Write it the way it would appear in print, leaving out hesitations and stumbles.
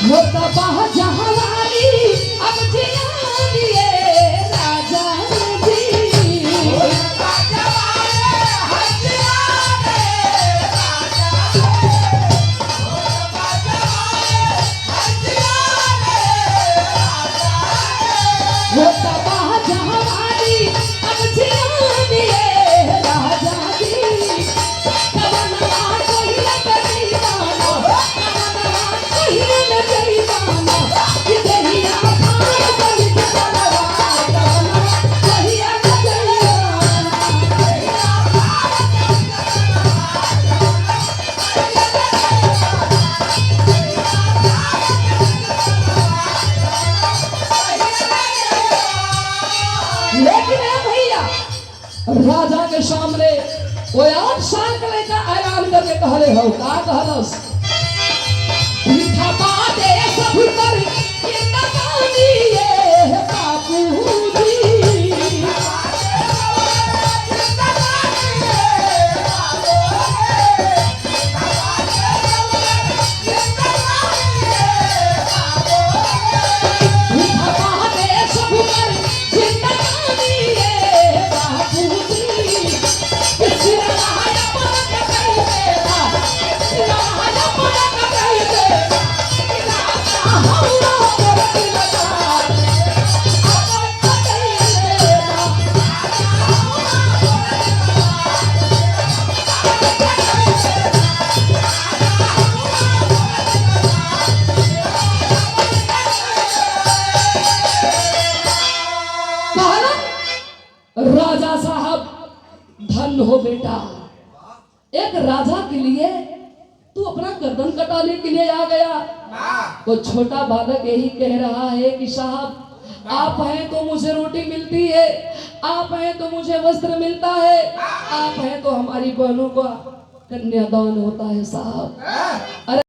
वो तबाह जहानी अब जियानिए राजा जी। वो तबाह जहानी अब जियानिए राजा जी। कवनवा कोई लकड़ी दाना, कवनवा कोई लकड़ी दाना, ये दहिया खान बलि कवनवा, कवनवा कोई लकड़ी लेकिन है भैया राजा के सामने वो 8 साल का लड़का ऐलान करके कहले हो का कहलस मीठा बाते सब कर ये नगानी ये बापूजी। मीठा बाते सब कर ये नगानी ये बापूजी। सिरहाया पलक कर देना, सिरहाया पलक कर देना, राजा हमरा मोर दिलदार, अमर कर देना। कहला राजा साहब धन हो बेटा, एक राजा के लिए तू अपना गर्दन कटाने के लिए आ गया। तो छोटा बालक यही कह रहा है कि साहब आप हैं तो मुझे रोटी मिलती है, आप हैं तो मुझे वस्त्र मिलता है, आप हैं तो हमारी बहनों का कन्यादान होता है साहब। अरे